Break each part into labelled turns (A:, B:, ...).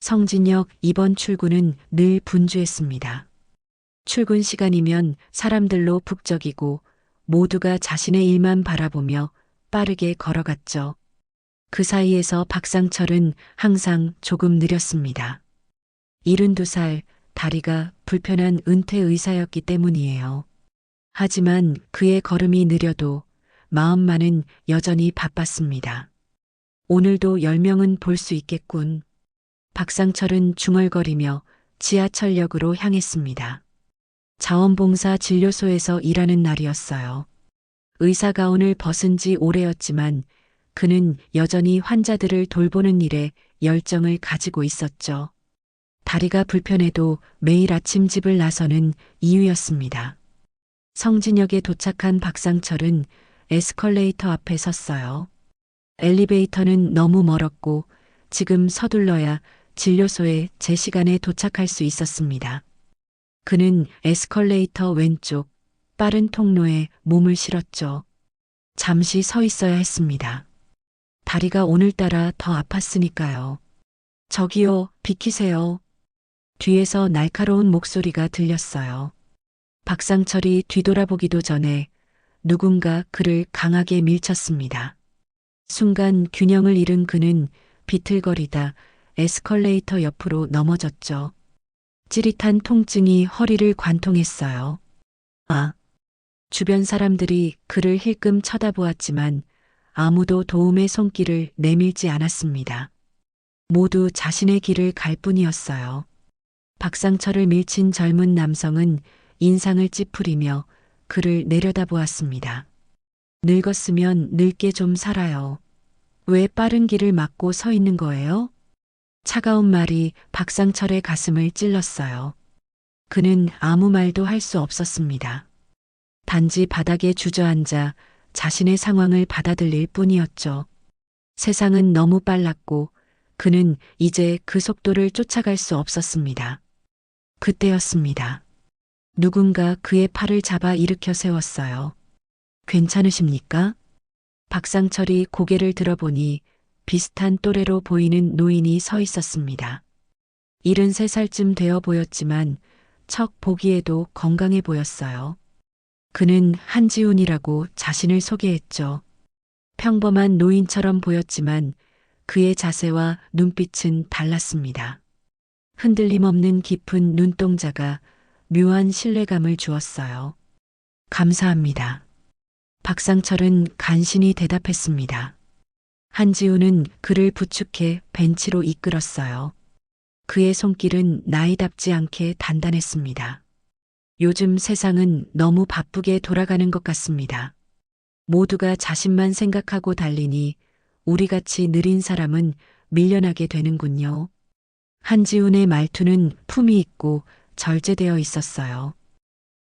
A: 성진역 2번 출구는 늘 분주했습니다. 출근 시간이면 사람들로 북적이고 모두가 자신의 일만 바라보며 빠르게 걸어갔죠. 그 사이에서 박상철은 항상 조금 느렸습니다. 72살, 다리가 불편한 은퇴 의사였기 때문이에요. 하지만 그의 걸음이 느려도 마음만은 여전히 바빴습니다. 오늘도 10명은 볼 수 있겠군. 박상철은 중얼거리며 지하철역으로 향했습니다. 자원봉사 진료소에서 일하는 날이었어요. 의사 가운을 벗은 지 오래였지만 그는 여전히 환자들을 돌보는 일에 열정을 가지고 있었죠. 다리가 불편해도 매일 아침 집을 나서는 이유였습니다. 성진역에 도착한 박상철은 에스컬레이터 앞에 섰어요. 엘리베이터는 너무 멀었고 지금 서둘러야 진료소에 제 시간에 도착할 수 있었습니다. 그는 에스컬레이터 왼쪽 빠른 통로에 몸을 실었죠. 잠시 서 있어야 했습니다. 다리가 오늘따라 더 아팠으니까요. 저기요, 비키세요. 뒤에서 날카로운 목소리가 들렸어요. 박상철이 뒤돌아보기도 전에 누군가 그를 강하게 밀쳤습니다. 순간 균형을 잃은 그는 비틀거리다 에스컬레이터 옆으로 넘어졌죠. 찌릿한 통증이 허리를 관통했어요. 아! 주변 사람들이 그를 힐끔 쳐다보았지만 아무도 도움의 손길을 내밀지 않았습니다. 모두 자신의 길을 갈 뿐이었어요. 박상철을 밀친 젊은 남성은 인상을 찌푸리며 그를 내려다보았습니다. 늙었으면 늙게 좀 살아요. 왜 빠른 길을 막고 서 있는 거예요? 차가운 말이 박상철의 가슴을 찔렀어요. 그는 아무 말도 할 수 없었습니다. 단지 바닥에 주저앉아 자신의 상황을 받아들일 뿐이었죠. 세상은 너무 빨랐고 그는 이제 그 속도를 쫓아갈 수 없었습니다. 그때였습니다. 누군가 그의 팔을 잡아 일으켜 세웠어요. 괜찮으십니까? 박상철이 고개를 들어보니 비슷한 또래로 보이는 노인이 서 있었습니다. 73살쯤 되어 보였지만 척 보기에도 건강해 보였어요. 그는 한지훈이라고 자신을 소개했죠. 평범한 노인처럼 보였지만 그의 자세와 눈빛은 달랐습니다. 흔들림 없는 깊은 눈동자가 묘한 신뢰감을 주었어요. 감사합니다. 박상철은 간신히 대답했습니다. 한지훈은 그를 부축해 벤치로 이끌었어요. 그의 손길은 나이답지 않게 단단했습니다. 요즘 세상은 너무 바쁘게 돌아가는 것 같습니다. 모두가 자신만 생각하고 달리니 우리같이 느린 사람은 밀려나게 되는군요. 한지훈의 말투는 품이 있고 절제되어 있었어요.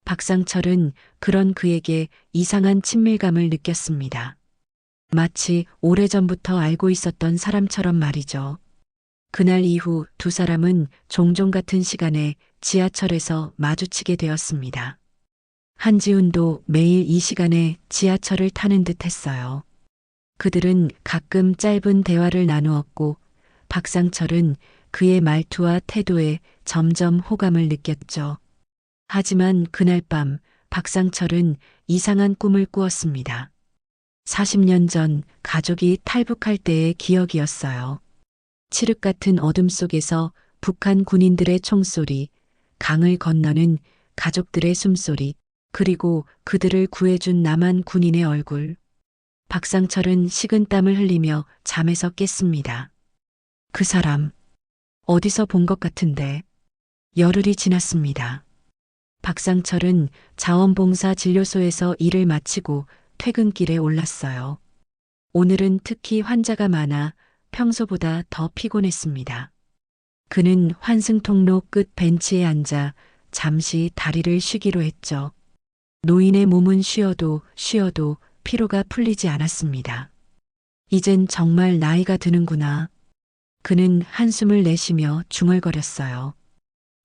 A: 박상철은 그런 그에게 이상한 친밀감을 느꼈습니다. 마치 오래전부터 알고 있었던 사람처럼 말이죠. 그날 이후 두 사람은 종종 같은 시간에 지하철에서 마주치게 되었습니다. 한지훈도 매일 이 시간에 지하철을 타는 듯 했어요. 그들은 가끔 짧은 대화를 나누었고 박상철은 그의 말투와 태도에 점점 호감을 느꼈죠. 하지만 그날 밤 박상철은 이상한 꿈을 꾸었습니다. 40년 전 가족이 탈북할 때의 기억이었어요. 칠흑 같은 어둠 속에서 북한 군인들의 총소리, 강을 건너는 가족들의 숨소리, 그리고 그들을 구해준 남한 군인의 얼굴. 박상철은 식은땀을 흘리며 잠에서 깼습니다. 그 사람, 어디서 본 것 같은데. 열흘이 지났습니다. 박상철은 자원봉사 진료소에서 일을 마치고 퇴근길에 올랐어요. 오늘은 특히 환자가 많아 평소보다 더 피곤했습니다. 그는 환승통로 끝 벤치에 앉아 잠시 다리를 쉬기로 했죠. 노인의 몸은 쉬어도 피로가 풀리지 않았습니다. 이젠 정말 나이가 드는구나. 그는 한숨을 내쉬며 중얼거렸어요.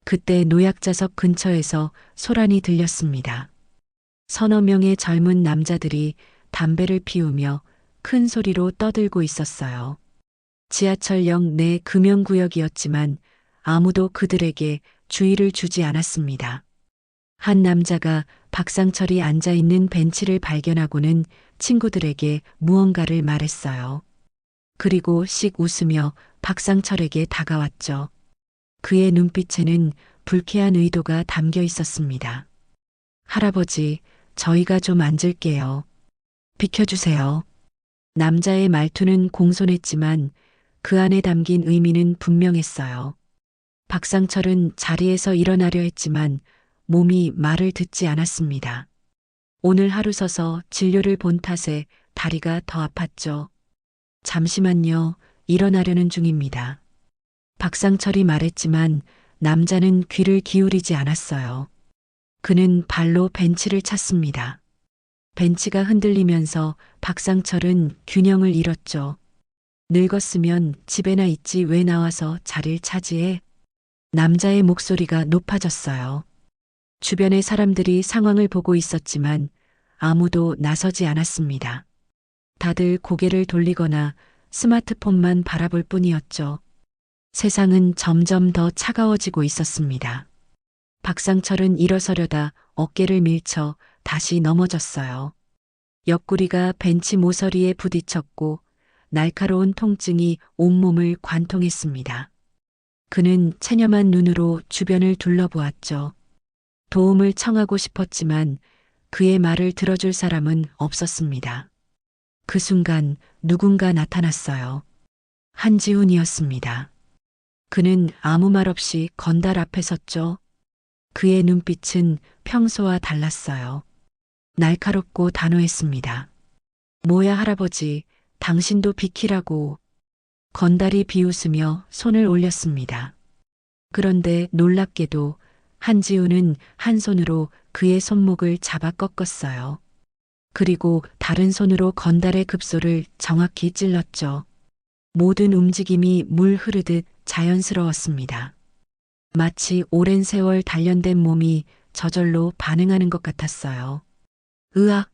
A: 그때 노약자석 근처에서 소란이 들렸습니다. 서너 명의 젊은 남자들이 담배를 피우며 큰 소리로 떠들고 있었어요. 지하철역 내 금연구역이었지만 아무도 그들에게 주의를 주지 않았습니다. 한 남자가 박상철이 앉아 있는 벤치를 발견하고는 친구들에게 무언가를 말했어요. 그리고 씩 웃으며 박상철에게 다가왔죠. 그의 눈빛에는 불쾌한 의도가 담겨 있었습니다. 할아버지, 저희가 좀 앉을게요. 비켜주세요. 남자의 말투는 공손했지만 그 안에 담긴 의미는 분명했어요. 박상철은 자리에서 일어나려 했지만 몸이 말을 듣지 않았습니다. 오늘 하루 서서 진료를 본 탓에 다리가 더 아팠죠. 잠시만요. 일어나려는 중입니다. 박상철이 말했지만 남자는 귀를 기울이지 않았어요. 그는 발로 벤치를 찼습니다. 벤치가 흔들리면서 박상철은 균형을 잃었죠. 늙었으면 집에나 있지 왜 나와서 자리를 차지해? 남자의 목소리가 높아졌어요. 주변의 사람들이 상황을 보고 있었지만 아무도 나서지 않았습니다. 다들 고개를 돌리거나 스마트폰만 바라볼 뿐이었죠. 세상은 점점 더 차가워지고 있었습니다. 박상철은 일어서려다 어깨를 밀쳐 다시 넘어졌어요. 옆구리가 벤치 모서리에 부딪혔고 날카로운 통증이 온몸을 관통했습니다. 그는 체념한 눈으로 주변을 둘러보았죠. 도움을 청하고 싶었지만 그의 말을 들어줄 사람은 없었습니다. 그 순간 누군가 나타났어요. 한지훈이었습니다. 그는 아무 말 없이 건달 앞에 섰죠. 그의 눈빛은 평소와 달랐어요. 날카롭고 단호했습니다. 뭐야 할아버지, 당신도 비키라고. 건달이 비웃으며 손을 올렸습니다. 그런데 놀랍게도 한지훈은 한 손으로 그의 손목을 잡아 꺾었어요. 그리고 다른 손으로 건달의 급소를 정확히 찔렀죠. 모든 움직임이 물 흐르듯 자연스러웠습니다. 마치 오랜 세월 단련된 몸이 저절로 반응하는 것 같았어요. 으악!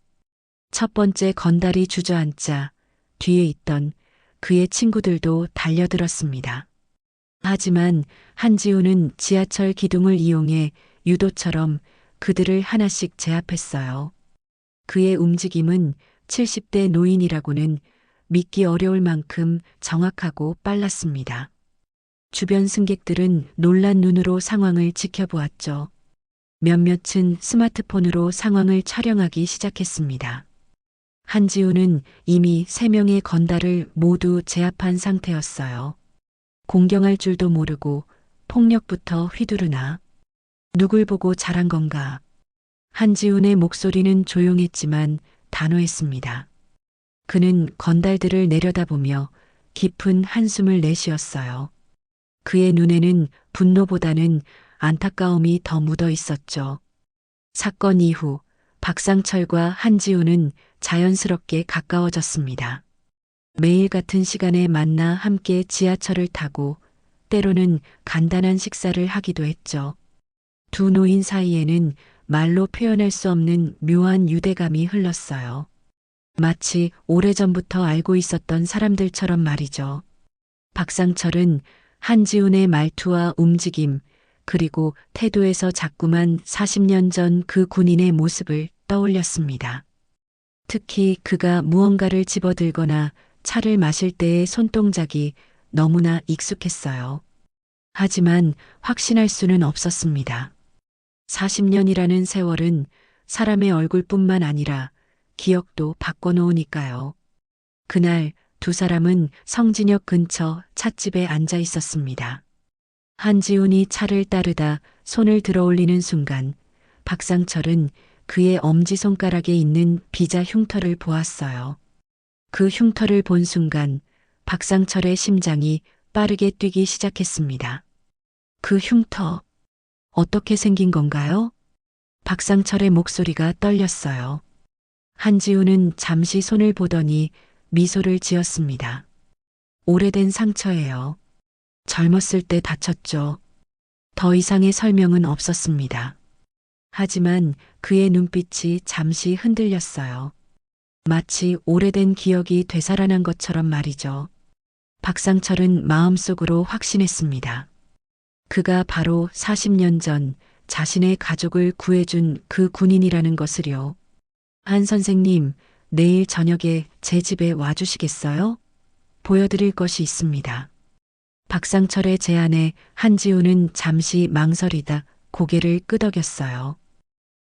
A: 첫 번째 건달이 주저앉자 뒤에 있던 그의 친구들도 달려들었습니다. 하지만 한지훈은 지하철 기둥을 이용해 유도처럼 그들을 하나씩 제압했어요. 그의 움직임은 70대 노인이라고는 믿기 어려울 만큼 정확하고 빨랐습니다. 주변 승객들은 놀란 눈으로 상황을 지켜보았죠. 몇몇은 스마트폰으로 상황을 촬영하기 시작했습니다. 한지훈은 이미 3명의 건달을 모두 제압한 상태였어요. 공경할 줄도 모르고 폭력부터 휘두르나. 누굴 보고 잘한 건가. 한지훈의 목소리는 조용했지만 단호했습니다. 그는 건달들을 내려다보며 깊은 한숨을 내쉬었어요. 그의 눈에는 분노보다는 안타까움이 더 묻어 있었죠. 사건 이후 박상철과 한지훈은 자연스럽게 가까워졌습니다. 매일 같은 시간에 만나 함께 지하철을 타고 때로는 간단한 식사를 하기도 했죠. 두 노인 사이에는 말로 표현할 수 없는 묘한 유대감이 흘렀어요. 마치 오래전부터 알고 있었던 사람들처럼 말이죠. 박상철은 한지훈의 말투와 움직임, 그리고 태도에서 자꾸만 40년 전 그 군인의 모습을 떠올렸습니다. 특히 그가 무언가를 집어들거나 차를 마실 때의 손동작이 너무나 익숙했어요. 하지만 확신할 수는 없었습니다. 40년이라는 세월은 사람의 얼굴뿐만 아니라 기억도 바꿔놓으니까요. 그날 두 사람은 성진역 근처 찻집에 앉아 있었습니다. 한지훈이 차를 따르다 손을 들어올리는 순간 박상철은 그의 엄지손가락에 있는 비자 흉터를 보았어요. 그 흉터를 본 순간 박상철의 심장이 빠르게 뛰기 시작했습니다. 그 흉터, 어떻게 생긴 건가요? 박상철의 목소리가 떨렸어요. 한지훈은 잠시 손을 보더니 미소를 지었습니다. 오래된 상처예요. 젊었을 때 다쳤죠. 더 이상의 설명은 없었습니다. 하지만 그의 눈빛이 잠시 흔들렸어요. 마치 오래된 기억이 되살아난 것처럼 말이죠. 박상철은 마음속으로 확신했습니다. 그가 바로 40년 전 자신의 가족을 구해준 그 군인이라는 것을요. 한 선생님, 내일 저녁에 제 집에 와주시겠어요? 보여드릴 것이 있습니다. 박상철의 제안에 한지우는 잠시 망설이다 고개를 끄덕였어요.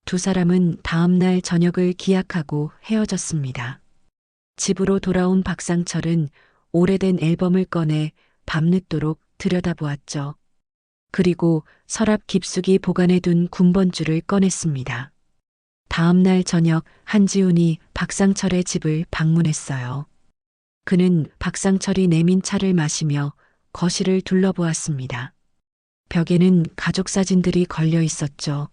A: 두 사람은 다음날 저녁을 기약하고 헤어졌습니다. 집으로 돌아온 박상철은 오래된 앨범을 꺼내 밤늦도록 들여다보았죠. 그리고 서랍 깊숙이 보관해둔 군번줄을 꺼냈습니다. 다음날 저녁 한지훈이 박상철의 집을 방문했어요. 그는 박상철이 내민 차를 마시며 거실을 둘러보았습니다. 벽에는 가족 사진들이 걸려 있었죠.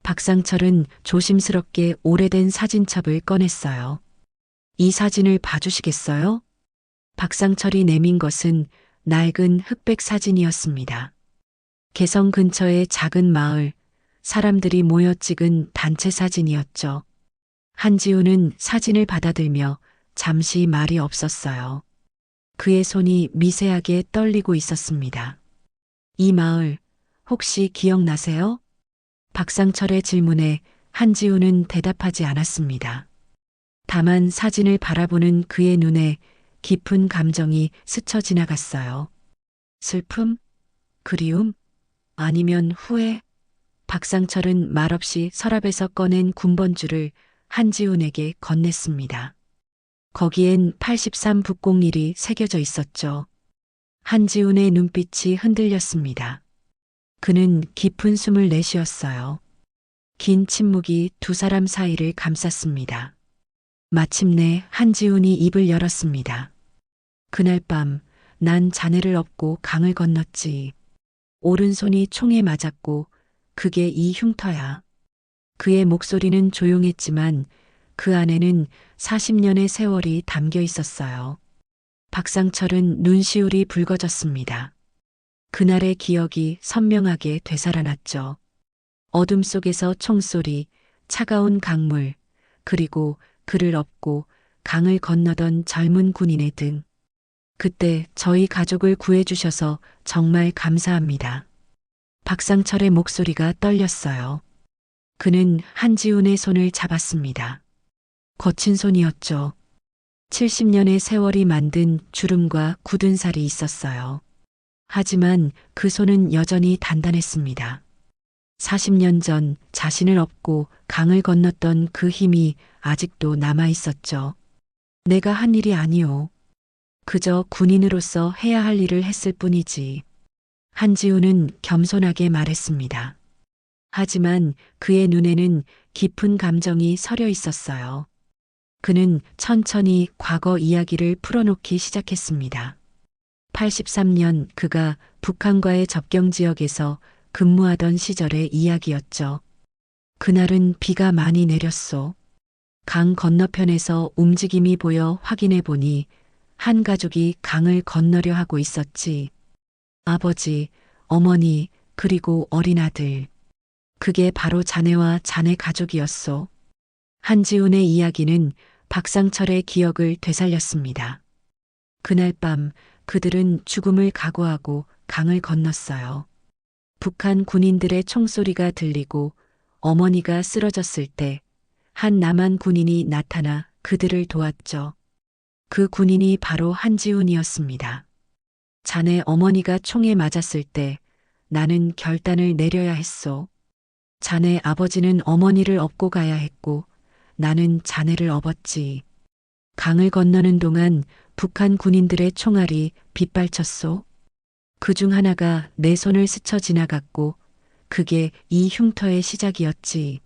A: 박상철은 조심스럽게 오래된 사진첩을 꺼냈어요. 이 사진을 봐주시겠어요? 박상철이 내민 것은 낡은 흑백 사진이었습니다. 개성 근처의 작은 마을, 사람들이 모여 찍은 단체 사진이었죠. 한지우는 사진을 받아들며 잠시 말이 없었어요. 그의 손이 미세하게 떨리고 있었습니다. 이 마을, 혹시 기억나세요? 박상철의 질문에 한지우는 대답하지 않았습니다. 다만 사진을 바라보는 그의 눈에 깊은 감정이 스쳐 지나갔어요. 슬픔? 그리움? 아니면 후회? 박상철은 말없이 서랍에서 꺼낸 군번줄을 한지훈에게 건넸습니다. 거기엔 83 북공일이 새겨져 있었죠. 한지훈의 눈빛이 흔들렸습니다. 그는 깊은 숨을 내쉬었어요. 긴 침묵이 두 사람 사이를 감쌌습니다. 마침내 한지훈이 입을 열었습니다. 그날 밤 난 자네를 업고 강을 건넜지. 오른손이 총에 맞았고 그게 이 흉터야. 그의 목소리는 조용했지만 그 안에는 40년의 세월이 담겨 있었어요. 박상철은 눈시울이 붉어졌습니다. 그날의 기억이 선명하게 되살아났죠. 어둠 속에서 총소리, 차가운 강물, 그리고 그를 업고 강을 건너던 젊은 군인의 등. 그때 저희 가족을 구해주셔서 정말 감사합니다. 박상철의 목소리가 떨렸어요. 그는 한지훈의 손을 잡았습니다. 거친 손이었죠. 70년의 세월이 만든 주름과 굳은 살이 있었어요. 하지만 그 손은 여전히 단단했습니다. 40년 전 자신을 업고 강을 건넜던 그 힘이 아직도 남아 있었죠. 내가 한 일이 아니오. 그저 군인으로서 해야 할 일을 했을 뿐이지. 한지우는 겸손하게 말했습니다. 하지만 그의 눈에는 깊은 감정이 서려 있었어요. 그는 천천히 과거 이야기를 풀어놓기 시작했습니다. 83년 그가 북한과의 접경 지역에서 근무하던 시절의 이야기였죠. 그날은 비가 많이 내렸소. 강 건너편에서 움직임이 보여 확인해 보니 한 가족이 강을 건너려 하고 있었지. 아버지, 어머니, 그리고 어린 아들. 그게 바로 자네와 자네 가족이었소. 한지훈의 이야기는 박상철의 기억을 되살렸습니다. 그날 밤 그들은 죽음을 각오하고 강을 건넜어요. 북한 군인들의 총소리가 들리고 어머니가 쓰러졌을 때 한 남한 군인이 나타나 그들을 도왔죠. 그 군인이 바로 한지훈이었습니다. 자네 어머니가 총에 맞았을 때 나는 결단을 내려야 했소. 자네 아버지는 어머니를 업고 가야 했고 나는 자네를 업었지. 강을 건너는 동안 북한 군인들의 총알이 빗발쳤소. 그중 하나가 내 손을 스쳐 지나갔고 그게 이 흉터의 시작이었지.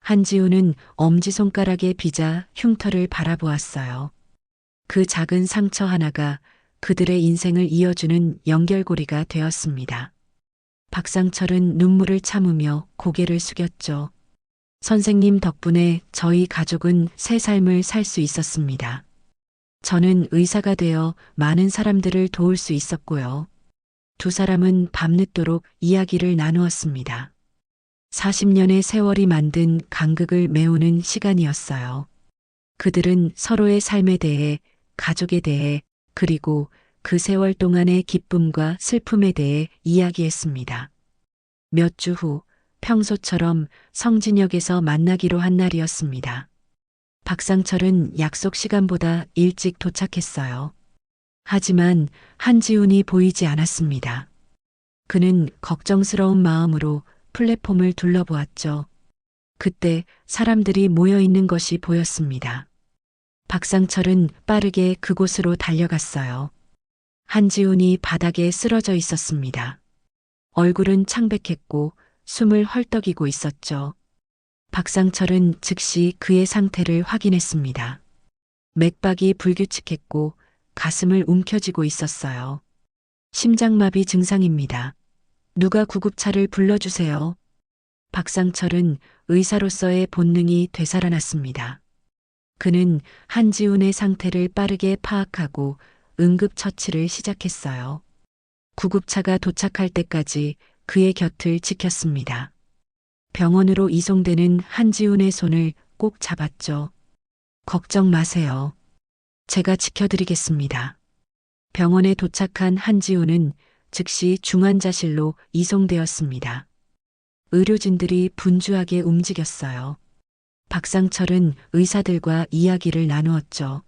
A: 한지우는 엄지손가락에 빗자 흉터를 바라보았어요. 그 작은 상처 하나가 그들의 인생을 이어주는 연결고리가 되었습니다. 박상철은 눈물을 참으며 고개를 숙였죠. 선생님 덕분에 저희 가족은 새 삶을 살 수 있었습니다. 저는 의사가 되어 많은 사람들을 도울 수 있었고요. 두 사람은 밤늦도록 이야기를 나누었습니다. 40년의 세월이 만든 간극을 메우는 시간이었어요. 그들은 서로의 삶에 대해, 가족에 대해, 그리고 그 세월 동안의 기쁨과 슬픔에 대해 이야기했습니다. 몇 주 후 평소처럼 성진역에서 만나기로 한 날이었습니다. 박상철은 약속 시간보다 일찍 도착했어요. 하지만 한지훈이 보이지 않았습니다. 그는 걱정스러운 마음으로 플랫폼을 둘러보았죠. 그때 사람들이 모여 있는 것이 보였습니다. 박상철은 빠르게 그곳으로 달려갔어요. 한지훈이 바닥에 쓰러져 있었습니다. 얼굴은 창백했고 숨을 헐떡이고 있었죠. 박상철은 즉시 그의 상태를 확인했습니다. 맥박이 불규칙했고 가슴을 움켜쥐고 있었어요. 심장마비 증상입니다. 누가 구급차를 불러주세요. 박상철은 의사로서의 본능이 되살아났습니다. 그는 한지훈의 상태를 빠르게 파악하고 응급처치를 시작했어요. 구급차가 도착할 때까지 그의 곁을 지켰습니다. 병원으로 이송되는 한지훈의 손을 꼭 잡았죠. 걱정 마세요. 제가 지켜드리겠습니다. 병원에 도착한 한지훈은 즉시 중환자실로 이송되었습니다. 의료진들이 분주하게 움직였어요. 박상철은 의사들과 이야기를 나누었죠.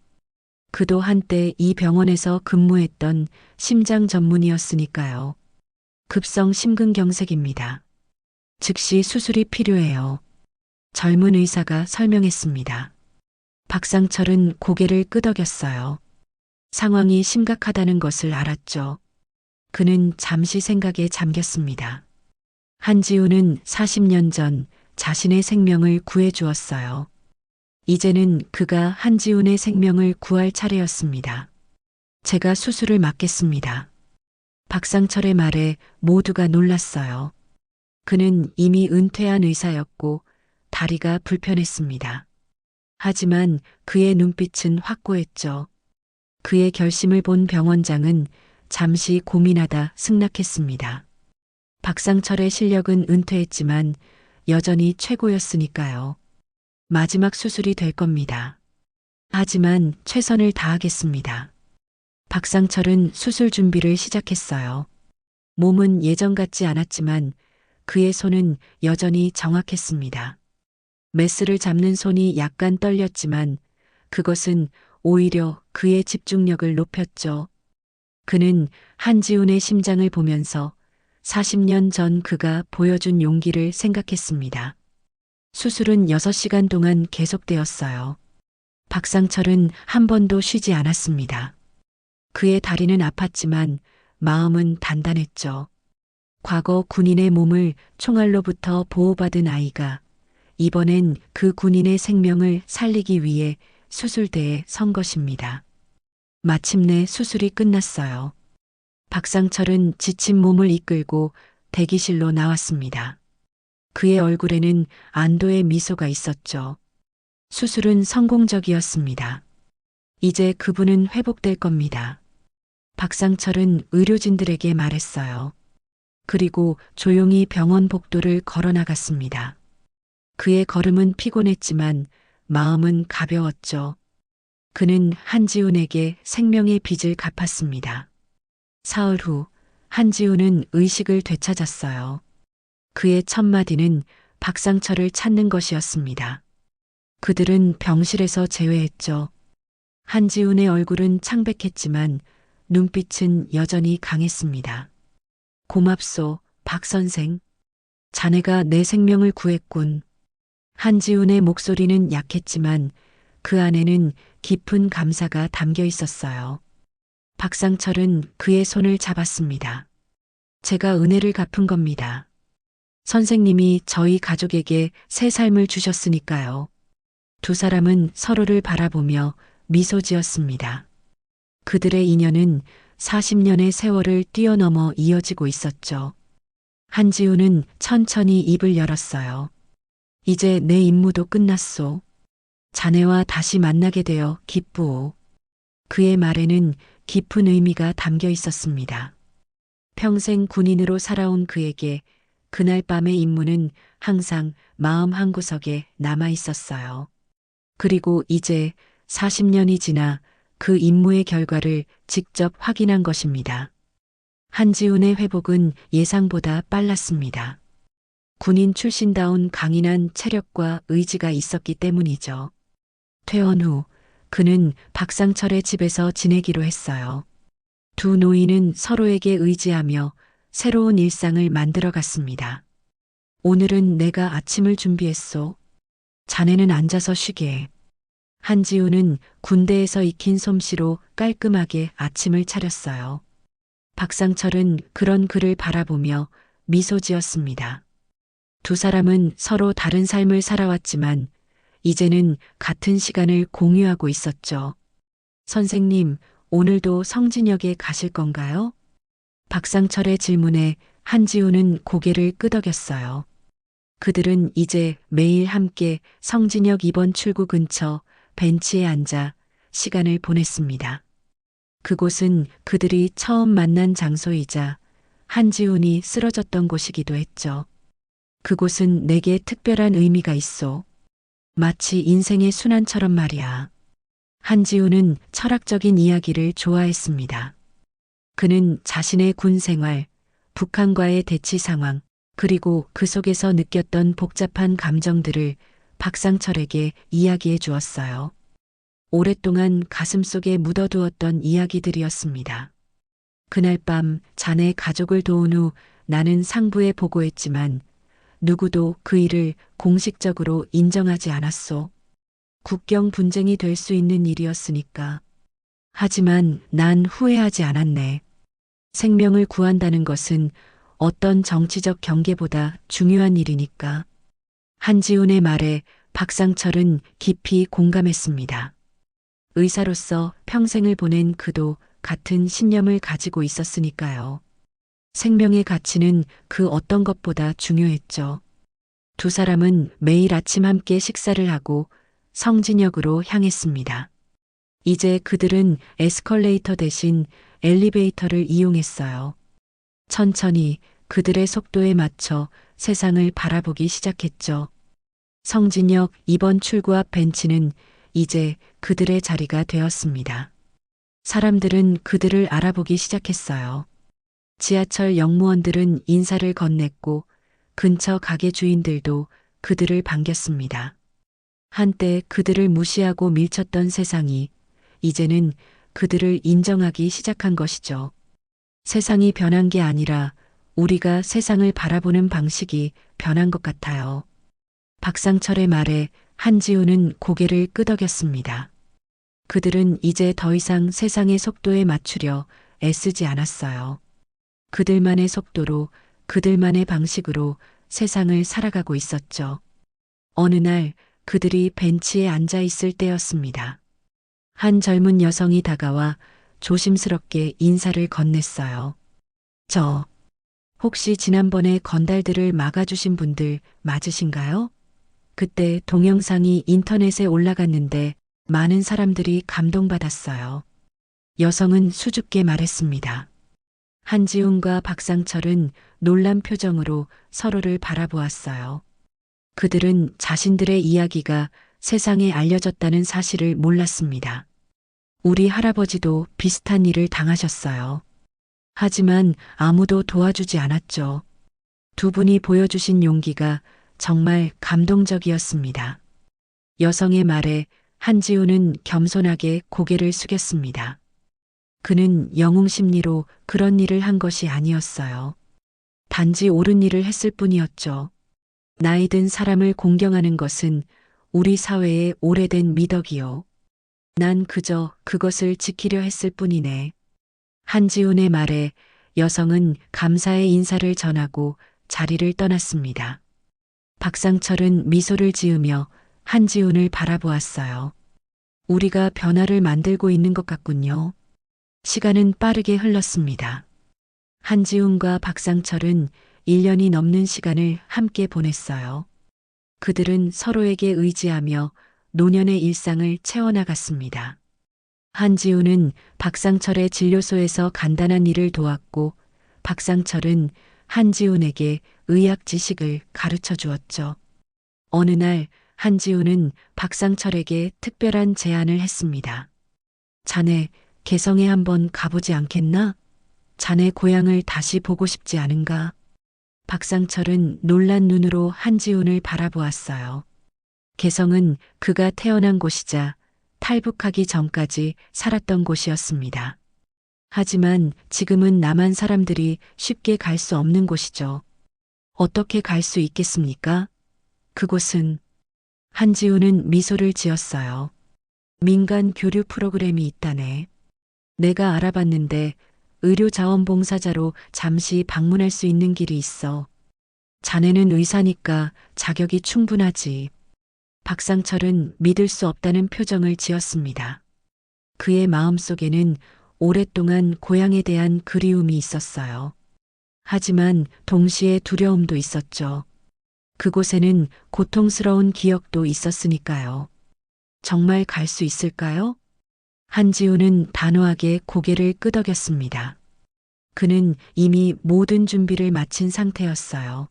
A: 그도 한때 이 병원에서 근무했던 심장 전문의였으니까요. 급성 심근경색입니다. 즉시 수술이 필요해요. 젊은 의사가 설명했습니다. 박상철은 고개를 끄덕였어요. 상황이 심각하다는 것을 알았죠. 그는 잠시 생각에 잠겼습니다. 한지훈은 40년 전 자신의 생명을 구해주었어요. 이제는 그가 한지훈의 생명을 구할 차례였습니다. 제가 수술을 맡겠습니다. 박상철의 말에 모두가 놀랐어요. 그는 이미 은퇴한 의사였고 다리가 불편했습니다. 하지만 그의 눈빛은 확고했죠. 그의 결심을 본 병원장은 잠시 고민하다 승낙했습니다. 박상철의 실력은 은퇴했지만 여전히 최고였으니까요. 마지막 수술이 될 겁니다. 하지만 최선을 다하겠습니다. 박상철은 수술 준비를 시작했어요. 몸은 예전 같지 않았지만 그의 손은 여전히 정확했습니다. 메스를 잡는 손이 약간 떨렸지만 그것은 오히려 그의 집중력을 높였죠. 그는 한지훈의 심장을 보면서 40년 전 그가 보여준 용기를 생각했습니다. 수술은 6시간 동안 계속되었어요. 박상철은 한 번도 쉬지 않았습니다. 그의 다리는 아팠지만 마음은 단단했죠. 과거 군인의 몸을 총알로부터 보호받은 아이가 이번엔 그 군인의 생명을 살리기 위해 수술대에 선 것입니다. 마침내 수술이 끝났어요. 박상철은 지친 몸을 이끌고 대기실로 나왔습니다. 그의 얼굴에는 안도의 미소가 있었죠. 수술은 성공적이었습니다. 이제 그분은 회복될 겁니다. 박상철은 의료진들에게 말했어요. 그리고 조용히 병원 복도를 걸어 나갔습니다. 그의 걸음은 피곤했지만 마음은 가벼웠죠. 그는 한지훈에게 생명의 빚을 갚았습니다. 사흘 후 한지훈은 의식을 되찾았어요. 그의 첫 마디는 박상철을 찾는 것이었습니다. 그들은 병실에서 제외했죠. 한지훈의 얼굴은 창백했지만 눈빛은 여전히 강했습니다. 고맙소, 박 선생. 자네가 내 생명을 구했군. 한지훈의 목소리는 약했지만 그 안에는 깊은 감사가 담겨 있었어요. 박상철은 그의 손을 잡았습니다. 제가 은혜를 갚은 겁니다. 선생님이 저희 가족에게 새 삶을 주셨으니까요. 두 사람은 서로를 바라보며 미소 지었습니다. 그들의 인연은 40년의 세월을 뛰어넘어 이어지고 있었죠. 한지훈은 천천히 입을 열었어요. 이제 내 임무도 끝났소. 자네와 다시 만나게 되어 기쁘오. 그의 말에는 깊은 의미가 담겨 있었습니다. 평생 군인으로 살아온 그에게 그날 밤의 임무는 항상 마음 한구석에 남아 있었어요. 그리고 이제 40년이 지나 그 임무의 결과를 직접 확인한 것입니다. 한지훈의 회복은 예상보다 빨랐습니다. 군인 출신다운 강인한 체력과 의지가 있었기 때문이죠. 퇴원 후 그는 박상철의 집에서 지내기로 했어요. 두 노인은 서로에게 의지하며 새로운 일상을 만들어 갔습니다. 오늘은 내가 아침을 준비했소. 자네는 앉아서 쉬게. 한지우는 군대에서 익힌 솜씨로 깔끔하게 아침을 차렸어요. 박상철은 그런 그를 바라보며 미소 지었습니다. 두 사람은 서로 다른 삶을 살아왔지만 이제는 같은 시간을 공유하고 있었죠. 선생님, 오늘도 성진역에 가실 건가요? 박상철의 질문에 한지우는 고개를 끄덕였어요. 그들은 이제 매일 함께 성진역 2번 출구 근처 벤치에 앉아 시간을 보냈습니다. 그곳은 그들이 처음 만난 장소이자 한지훈이 쓰러졌던 곳이기도 했죠. 그곳은 내게 특별한 의미가 있어. 마치 인생의 순환처럼 말이야. 한지훈은 철학적인 이야기를 좋아했습니다. 그는 자신의 군 생활, 북한과의 대치 상황, 그리고 그 속에서 느꼈던 복잡한 감정들을 박상철에게 이야기해 주었어요. 오랫동안 가슴속에 묻어두었던 이야기들이었습니다. 그날 밤 자네 가족을 도운 후 나는 상부에 보고했지만 누구도 그 일을 공식적으로 인정하지 않았소. 국경 분쟁이 될 수 있는 일이었으니까. 하지만 난 후회하지 않았네. 생명을 구한다는 것은 어떤 정치적 경계보다 중요한 일이니까. 한지훈의 말에 박상철은 깊이 공감했습니다. 의사로서 평생을 보낸 그도 같은 신념을 가지고 있었으니까요. 생명의 가치는 그 어떤 것보다 중요했죠. 두 사람은 매일 아침 함께 식사를 하고 성진역으로 향했습니다. 이제 그들은 에스컬레이터 대신 엘리베이터를 이용했어요. 천천히 그들의 속도에 맞춰 세상을 바라보기 시작했죠. 성진역 2번 출구 앞 벤치는 이제 그들의 자리가 되었습니다. 사람들은 그들을 알아보기 시작했어요. 지하철 역무원들은 인사를 건넸고 근처 가게 주인들도 그들을 반겼습니다. 한때 그들을 무시하고 밀쳤던 세상이 이제는 그들을 인정하기 시작한 것이죠. 세상이 변한 게 아니라 우리가 세상을 바라보는 방식이 변한 것 같아요. 박상철의 말에 한지우는 고개를 끄덕였습니다. 그들은 이제 더 이상 세상의 속도에 맞추려 애쓰지 않았어요. 그들만의 속도로, 그들만의 방식으로 세상을 살아가고 있었죠. 어느 날 그들이 벤치에 앉아 있을 때였습니다. 한 젊은 여성이 다가와 조심스럽게 인사를 건넸어요. 혹시 지난번에 건달들을 막아주신 분들 맞으신가요? 그때 동영상이 인터넷에 올라갔는데 많은 사람들이 감동받았어요. 여성은 수줍게 말했습니다. 한지훈과 박상철은 놀란 표정으로 서로를 바라보았어요. 그들은 자신들의 이야기가 세상에 알려졌다는 사실을 몰랐습니다. 우리 할아버지도 비슷한 일을 당하셨어요. 하지만 아무도 도와주지 않았죠. 두 분이 보여주신 용기가 정말 감동적이었습니다. 여성의 말에 한지우는 겸손하게 고개를 숙였습니다. 그는 영웅 심리로 그런 일을 한 것이 아니었어요. 단지 옳은 일을 했을 뿐이었죠. 나이 든 사람을 공경하는 것은 우리 사회의 오래된 미덕이요. 난 그저 그것을 지키려 했을 뿐이네. 한지훈의 말에 여성은 감사의 인사를 전하고 자리를 떠났습니다. 박상철은 미소를 지으며 한지훈을 바라보았어요. 우리가 변화를 만들고 있는 것 같군요. 시간은 빠르게 흘렀습니다. 한지훈과 박상철은 1년이 넘는 시간을 함께 보냈어요. 그들은 서로에게 의지하며 노년의 일상을 채워나갔습니다. 한지훈은 박상철의 진료소에서 간단한 일을 도왔고 박상철은 한지훈에게 의학 지식을 가르쳐 주었죠. 어느 날 한지훈은 박상철에게 특별한 제안을 했습니다. 자네, 개성에 한번 가보지 않겠나? 자네 고향을 다시 보고 싶지 않은가? 박상철은 놀란 눈으로 한지훈을 바라보았어요. 개성은 그가 태어난 곳이자 탈북하기 전까지 살았던 곳이었습니다. 하지만 지금은 남한 사람들이 쉽게 갈 수 없는 곳이죠. 어떻게 갈 수 있겠습니까? 그곳은 한지훈은 미소를 지었어요. 민간 교류 프로그램이 있다네. 내가 알아봤는데 의료자원봉사자로 잠시 방문할 수 있는 길이 있어. 자네는 의사니까 자격이 충분하지. 박상철은 믿을 수 없다는 표정을 지었습니다. 그의 마음속에는 오랫동안 고향에 대한 그리움이 있었어요. 하지만 동시에 두려움도 있었죠. 그곳에는 고통스러운 기억도 있었으니까요. 정말 갈 수 있을까요? 한지우는 단호하게 고개를 끄덕였습니다. 그는 이미 모든 준비를 마친 상태였어요.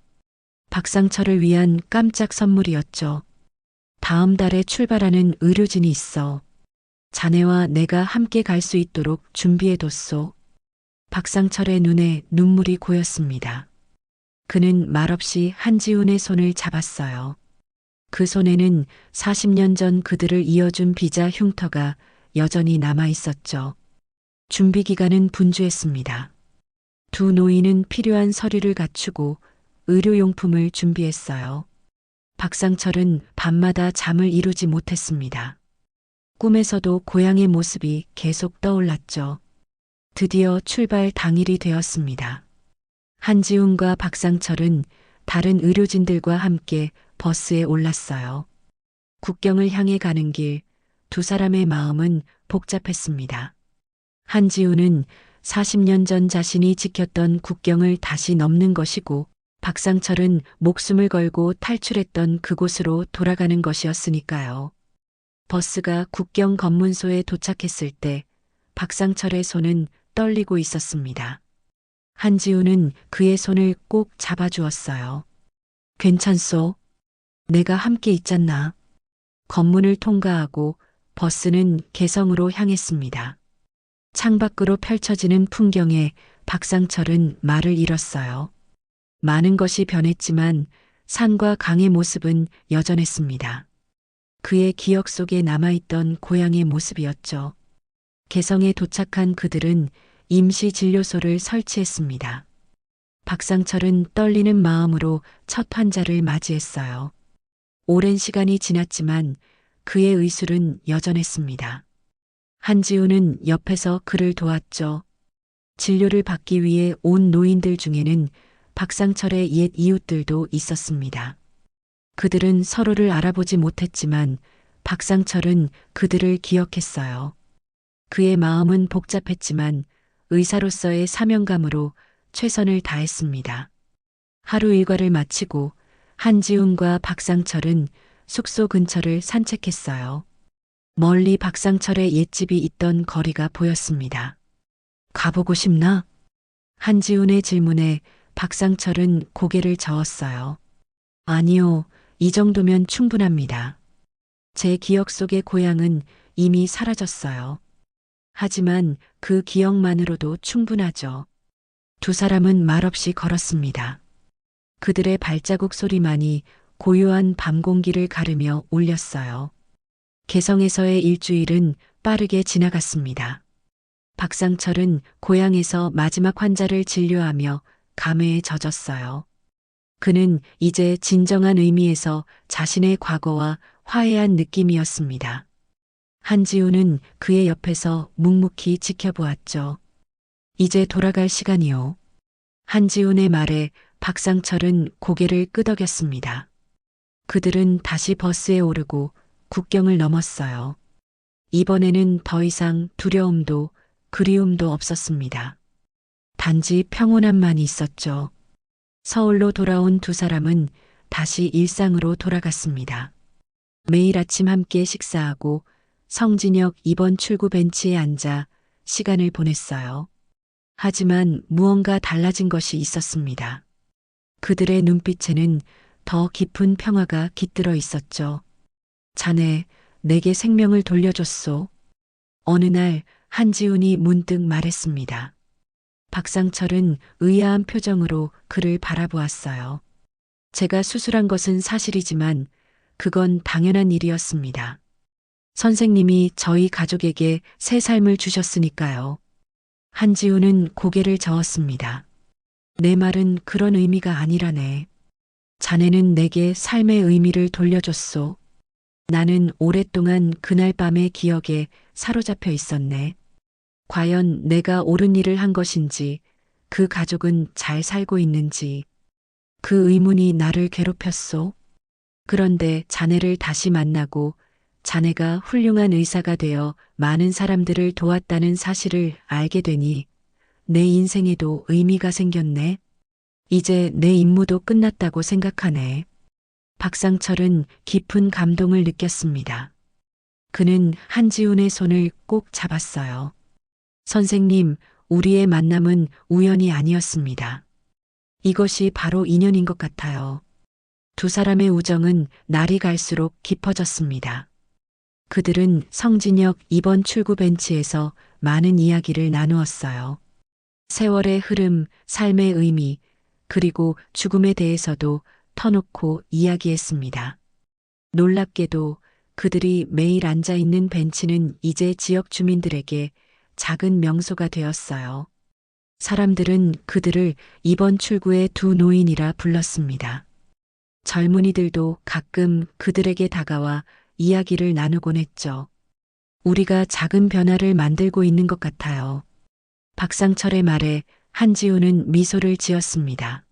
A: 박상철을 위한 깜짝 선물이었죠. 다음 달에 출발하는 의료진이 있어. 자네와 내가 함께 갈 수 있도록 준비해뒀소. 박상철의 눈에 눈물이 고였습니다. 그는 말없이 한지훈의 손을 잡았어요. 그 손에는 40년 전 그들을 이어준 비자 흉터가 여전히 남아 있었죠. 준비 기간은 분주했습니다. 두 노인은 필요한 서류를 갖추고 의료용품을 준비했어요. 박상철은 밤마다 잠을 이루지 못했습니다. 꿈에서도 고향의 모습이 계속 떠올랐죠. 드디어 출발 당일이 되었습니다. 한지훈과 박상철은 다른 의료진들과 함께 버스에 올랐어요. 국경을 향해 가는 길, 두 사람의 마음은 복잡했습니다. 한지훈은 40년 전 자신이 지켰던 국경을 다시 넘는 것이고, 박상철은 목숨을 걸고 탈출했던 그곳으로 돌아가는 것이었으니까요. 버스가 국경 검문소에 도착했을 때 박상철의 손은 떨리고 있었습니다. 한지훈은 그의 손을 꼭 잡아주었어요. 괜찮소? 내가 함께 있잖나. 검문을 통과하고 버스는 개성으로 향했습니다. 창밖으로 펼쳐지는 풍경에 박상철은 말을 잃었어요. 많은 것이 변했지만 산과 강의 모습은 여전했습니다. 그의 기억 속에 남아있던 고향의 모습이었죠. 개성에 도착한 그들은 임시 진료소를 설치했습니다. 박상철은 떨리는 마음으로 첫 환자를 맞이했어요. 오랜 시간이 지났지만 그의 의술은 여전했습니다. 한지우는 옆에서 그를 도왔죠. 진료를 받기 위해 온 노인들 중에는 박상철의 옛 이웃들도 있었습니다. 그들은 서로를 알아보지 못했지만 박상철은 그들을 기억했어요. 그의 마음은 복잡했지만 의사로서의 사명감으로 최선을 다했습니다. 하루 일과를 마치고 한지훈과 박상철은 숙소 근처를 산책했어요. 멀리 박상철의 옛집이 있던 거리가 보였습니다. 가보고 싶나? 한지훈의 질문에 박상철은 고개를 저었어요. 아니요, 이 정도면 충분합니다. 제 기억 속의 고향은 이미 사라졌어요. 하지만 그 기억만으로도 충분하죠. 두 사람은 말없이 걸었습니다. 그들의 발자국 소리만이 고요한 밤 공기를 가르며 울렸어요. 개성에서의 일주일은 빠르게 지나갔습니다. 박상철은 고향에서 마지막 환자를 진료하며 감회에 젖었어요. 그는 이제 진정한 의미에서 자신의 과거와 화해한 느낌이었습니다. 한지우는 그의 옆에서 묵묵히 지켜보았죠. 이제 돌아갈 시간이요. 한지훈의 말에 박상철은 고개를 끄덕였습니다. 그들은 다시 버스에 오르고 국경을 넘었어요. 이번에는 더 이상 두려움도 그리움도 없었습니다. 단지 평온함만 있었죠. 서울로 돌아온 두 사람은 다시 일상으로 돌아갔습니다. 매일 아침 함께 식사하고 성진역 2번 출구 벤치에 앉아 시간을 보냈어요. 하지만 무언가 달라진 것이 있었습니다. 그들의 눈빛에는 더 깊은 평화가 깃들어 있었죠. 자네, 내게 생명을 돌려줬소. 어느 날 한지훈이 문득 말했습니다. 박상철은 의아한 표정으로 그를 바라보았어요. 제가 수술한 것은 사실이지만 그건 당연한 일이었습니다. 선생님이 저희 가족에게 새 삶을 주셨으니까요. 한지훈은 고개를 저었습니다. 내 말은 그런 의미가 아니라네. 자네는 내게 삶의 의미를 돌려줬소. 나는 오랫동안 그날 밤의 기억에 사로잡혀 있었네. 과연 내가 옳은 일을 한 것인지, 그 가족은 잘 살고 있는지, 그 의문이 나를 괴롭혔소. 그런데 자네를 다시 만나고 자네가 훌륭한 의사가 되어 많은 사람들을 도왔다는 사실을 알게 되니 내 인생에도 의미가 생겼네. 이제 내 임무도 끝났다고 생각하네. 박상철은 깊은 감동을 느꼈습니다. 그는 한지훈의 손을 꼭 잡았어요. 선생님, 우리의 만남은 우연이 아니었습니다. 이것이 바로 인연인 것 같아요. 두 사람의 우정은 날이 갈수록 깊어졌습니다. 그들은 성진역 2번 출구 벤치에서 많은 이야기를 나누었어요. 세월의 흐름, 삶의 의미, 그리고 죽음에 대해서도 터놓고 이야기했습니다. 놀랍게도 그들이 매일 앉아 있는 벤치는 이제 지역 주민들에게 작은 명소가 되었어요. 사람들은 그들을 2번 출구의 두 노인이라 불렀습니다. 젊은이들도 가끔 그들에게 다가와 이야기를 나누곤 했죠. 우리가 작은 변화를 만들고 있는 것 같아요. 박상철의 말에 한지훈은 미소를 지었습니다.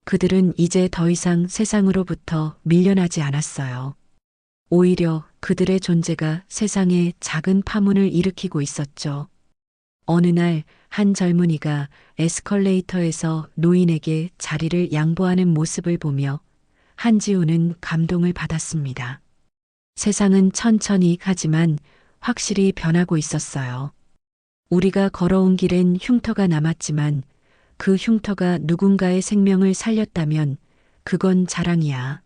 A: 그들은 이제 더 이상 세상으로부터 밀려나지 않았어요. 오히려 그들의 존재가 세상에 작은 파문을 일으키고 있었죠. 어느 날 한 젊은이가 에스컬레이터에서 노인에게 자리를 양보하는 모습을 보며 한지훈은 감동을 받았습니다. 세상은 천천히 하지만 확실히 변하고 있었어요. 우리가 걸어온 길엔 흉터가 남았지만 그 흉터가 누군가의 생명을 살렸다면 그건 자랑이야.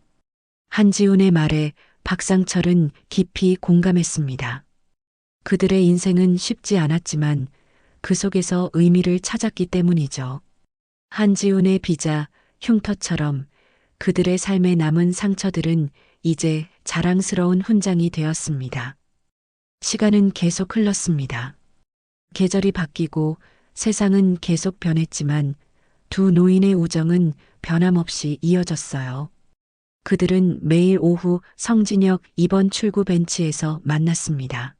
A: 한지훈의 말에 박상철은 깊이 공감했습니다. 그들의 인생은 쉽지 않았지만 그 속에서 의미를 찾았기 때문이죠. 한지훈의 비자, 흉터처럼 그들의 삶에 남은 상처들은 이제 자랑스러운 훈장이 되었습니다. 시간은 계속 흘렀습니다. 계절이 바뀌고 세상은 계속 변했지만 두 노인의 우정은 변함없이 이어졌어요. 그들은 매일 오후 성진역 2번 출구 벤치에서 만났습니다.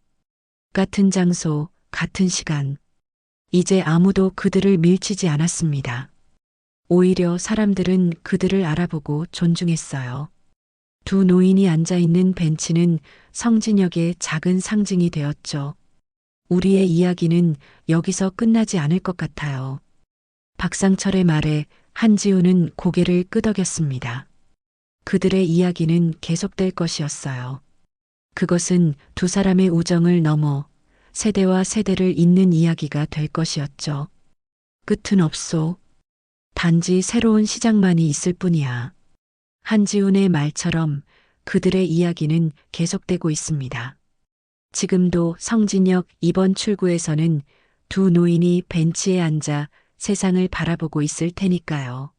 A: 같은 장소, 같은 시간. 이제 아무도 그들을 밀치지 않았습니다. 오히려 사람들은 그들을 알아보고 존중했어요. 두 노인이 앉아 있는 벤치는 성진역의 작은 상징이 되었죠. 우리의 이야기는 여기서 끝나지 않을 것 같아요. 박상철의 말에 한지훈은 고개를 끄덕였습니다. 그들의 이야기는 계속될 것이었어요. 그것은 두 사람의 우정을 넘어 세대와 세대를 잇는 이야기가 될 것이었죠. 끝은 없소. 단지 새로운 시작만이 있을 뿐이야. 한지훈의 말처럼 그들의 이야기는 계속되고 있습니다. 지금도 성진역 2번 출구에서는 두 노인이 벤치에 앉아 세상을 바라보고 있을 테니까요.